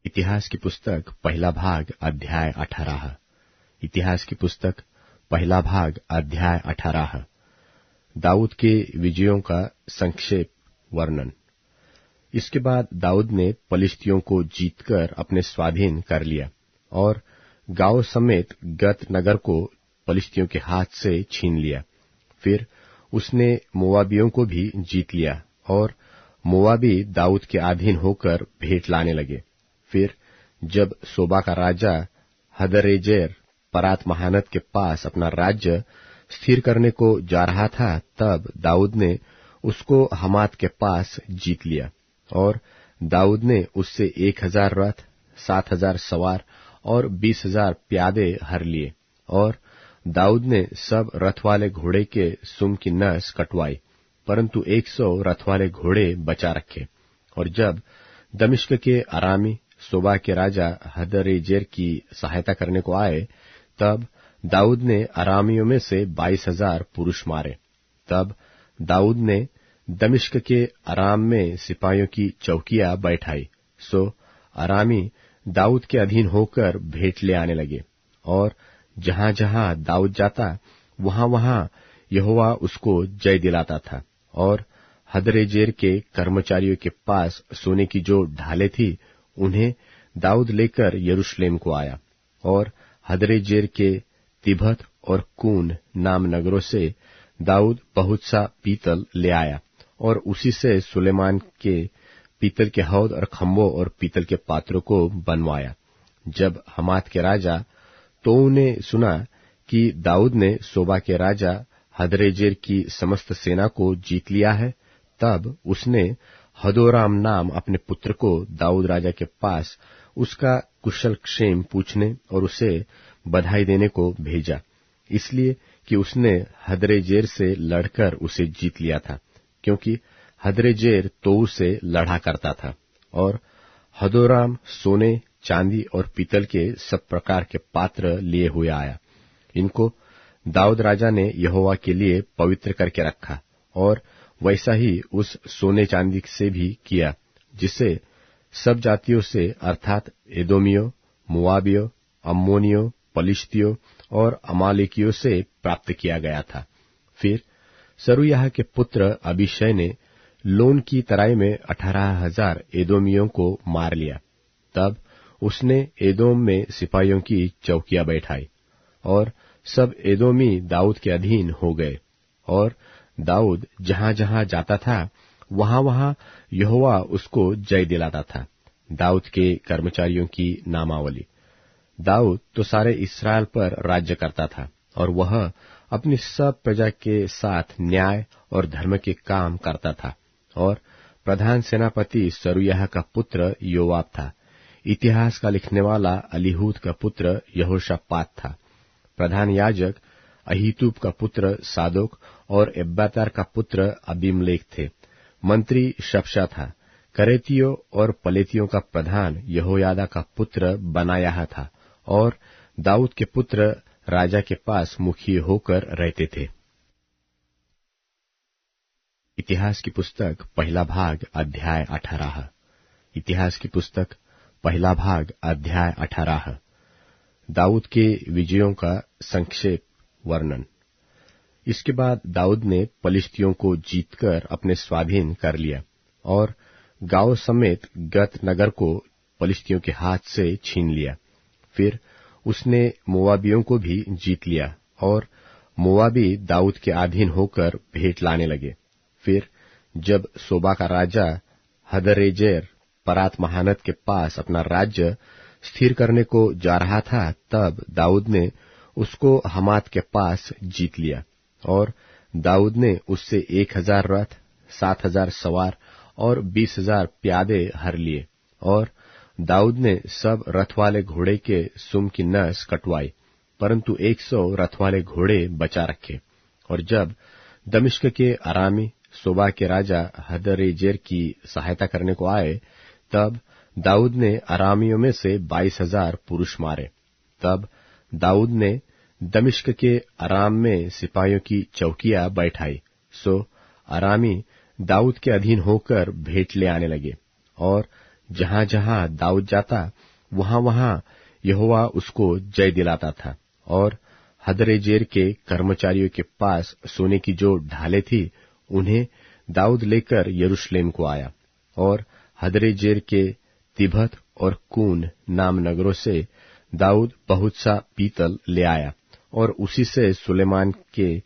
इतिहास की पुस्तक पहला भाग अध्याय 18। इतिहास की पुस्तक पहला भाग अध्याय 18। दाऊद के विजयों का संक्षेप वर्णन। इसके बाद दाऊद ने पलिश्तियों को जीतकर अपने स्वाधीन कर लिया और गांव समेत गत नगर को पलिश्तियों के हाथ से छीन लिया। फिर उसने मोआबियों को भी जीत लिया और मोआबी दाऊद के अधीन होकर भेंट लाने लगे। फिर जब सोबा का राजा हदरेजेर परात महानद के पास अपना राज्य स्थिर करने को जा रहा था, तब दाऊद ने उसको हमात के पास जीत लिया और दाऊद ने उससे 1000 रथ, 7000 सवार और 20,000 प्यादे हर लिए। और दाऊद ने सब रथ वाले घोड़े के सुम की नस कटवाई, परंतु 100 रथ वाले घोड़े बचा रखे। और जब दमिश्क के अरामी सोबा के राजा हदरेजेर की सहायता करने को आए, तब दाऊद ने अरामियों में से 22,000 पुरुष मारे। तब दाऊद ने दमिश्क के अराम में सिपाहियों की चौकियां बैठाई, सो अरामी दाऊद के अधीन होकर भेंट ले आने लगे। और जहां जहां दाऊद जाता, वहां वहां यहोवा उसको जय दिलाता था। और हदरेजेर के कर्मचारियों के पास सोने की जो ढालें थी, उन्हें दाऊद लेकर यरूशलेम को आया। और हदरेजेर के तिबहत और कून नाम नगरों से दाऊद बहुत सा पीतल ले आया और उसी से सुलेमान के पीतल के हौद और खम्भों और पीतल के पात्रों को बनवाया। जब हमात के राजा तोऊ ने सुना कि दाऊद ने सोबा के राजा हदरेजेर की समस्त सेना को जीत लिया है, तब उसने हदोराम नाम अपने पुत्र को दाऊद राजा के पास उसका कुशल क्षेम पूछने और उसे बधाई देने को भेजा, इसलिए कि उसने हदरेजेर से लड़कर उसे जीत लिया था, क्योंकि हदरेजेर तोऊ से लड़ा करता था। और हदोराम सोने, चांदी और पीतल के सब प्रकार के पात्र लिए हुए आया। इनको दाऊद राजा ने यहोवा के लिए पवित्र करके रखा, और वैसा ही उस सोने चांदी से भी किया, जिसे सब जातियों से अर्थात एदोमियों, मोआबियों, अम्मोनियों, पलिश्तियों और अमालेकियों से प्राप्त किया गया था। फिर सरूयाह के पुत्र अबीशै ने लोन की तराई में 18,000 एदोमियों को मार लिया। तब उसने एदोम में सिपाहियों की चौकियां बैठाई और सब एदोमी दाऊद के अधीन हो गए। और दाऊद जहां जहां जाता था, वहां वहां यहोवा उसको जय दिलाता था। दाऊद के कर्मचारियों की नामावली। दाऊद तो सारे इस्राएल पर राज्य करता था, और वह अपनी सब प्रजा के साथ न्याय और धर्म के काम करता था। और प्रधान सेनापति सरूयाह का पुत्र योआब था। इतिहास का लिखने वाला अलीहूद का पुत्र यहोशापात था। प्रधान याजक अहीतूब का पुत्र सादोक और एब्यातार का पुत्र अबीमलेक थे। मंत्री शप्शा था। करेतियों और पलेतियों का प्रधान यहोयादा का पुत्र बनायाह था। और दाऊद के पुत्र राजा के पास मुखिए होकर रहते थे। इतिहास की पुस्तक पहला भाग अध्याय 18। इतिहास की पुस्तक पहला भाग अध्याय 18। दाऊद के विजयों का संक्षेप वर्णन। इसके बाद दाऊद ने पलिश्तियों को जीतकर अपने स्वाधीन कर लिया और गांव समेत गत नगर को पलिश्तियों के हाथ से छीन लिया। फिर उसने मोआबियों को भी जीत लिया और मोआबी दाऊद के अधीन होकर भेंट लाने लगे। फिर जब सोबा का राजा हदरेजेर परात महानद के पास अपना राज्य स्थिर करने को जा रहा था, तब दाऊद ने उसको हमात के पास जीत लिया। और दाऊद ने उससे 1000 रथ, 7000 सवार और 20,000 प्यादे हर लिए। और दाऊद ने सब रथ वाले घोड़े के सुम की नस कटवाई, परंतु 100 रथ वाले घोड़े बचा रखे। और जब दमिश्क के अरामी सोबा के राजा हदरेजेर की सहायता करने को आए, तब दाऊद ने अरामियों में से 22,000 पुरुष मारे। तब दाऊद ने दमिश्क के अराम में सिपाहियों की चौकियां बैठाई, सो अरामी दाऊद के अधीन होकर भेंट ले आने लगे। और जहां जहां दाऊद जाता वहां वहां यहोवा उसको जय दिलाता था। और हदरेजेर के कर्मचारियों के पास सोने की जो ढालें थी उन्हें दाऊद लेकर यरूशलेम को आया। और हदरेजेर के तिबहत और कून नाम नगरों से दाऊद बहुत सा पीतल ले आया और उसी से सुलेमान के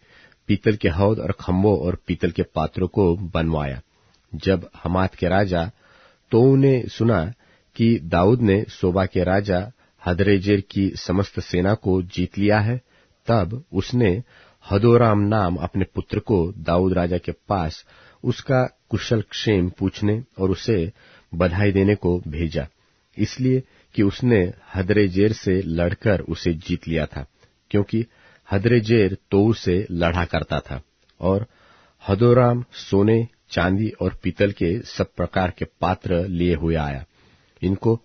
पीतल के हौद और खम्भों और पीतल के पात्रों को बनवाया। जब हमात के राजा तोऊ ने सुना कि दाऊद ने सोबा के राजा हदरेजेर की समस्त सेना को जीत लिया है, तब उसने हदोराम नाम अपने पुत्र को दाऊद राजा के पास उसका कुशल क्षेम पूछने और उसे बधाई देने को भेजा, इसलिए कि उसने हदरेजेर से लड़कर उसे जीत लिया था, क्योंकि हदरेजेर तोऊ से लड़ा करता था। और हदोराम सोने, चांदी और पीतल के सब प्रकार के पात्र लिए हुए आया। इनको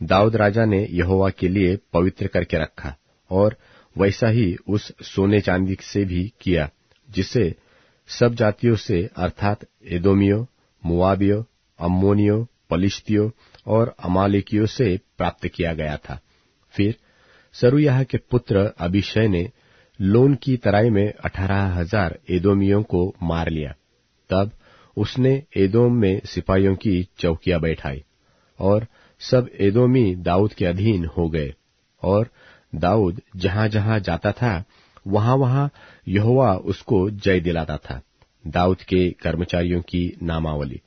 दाऊद राजा ने यहोवा के लिए पवित्र करके रखा, और वैसा ही उस सोने चांदी से भी किया जिसे सब जातियों से अर्थात एदोमियों, मोआबियों, अम्मोनियों, पलिश्तियों और अमालेकियों से प्राप्त किया गया था। फिर सरूयाह के पुत्र अबीशै ने लोन की तराई में 18,000 एदोमियों को मार लिया। तब उसने एदोम में सिपाहियों की चौकियां बैठाई और सब एदोमी दाऊद के अधीन हो गए। और दाऊद जहां जहां जाता था वहां वहां यहोवा उसको जय दिलाता था। दाऊद के कर्मचारियों की नामावली।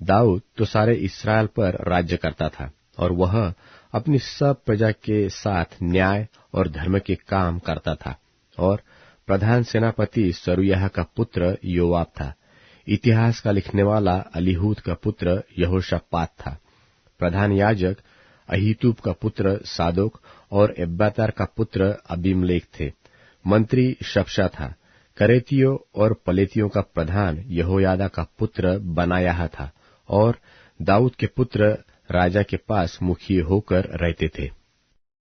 दाऊद तो सारे इस्राएल पर राज्य करता था, और वह अपनी सब प्रजा के साथ न्याय और धर्म के काम करता था। और प्रधान सेनापति सरूयाह का पुत्र योआब था। इतिहास का लिखने वाला अलीहूद का पुत्र यहोशापात था। प्रधान याजक अहीतूब का पुत्र सादोक और एब्यातार का पुत्र अबीमलेक थे। मंत्री शप्शा था। करेतियों और पलेतियों का प्रधान यहोयादा का पुत्र बनायाह था। और दाऊद के पुत्र राजा के पास मुखिए होकर रहते थे।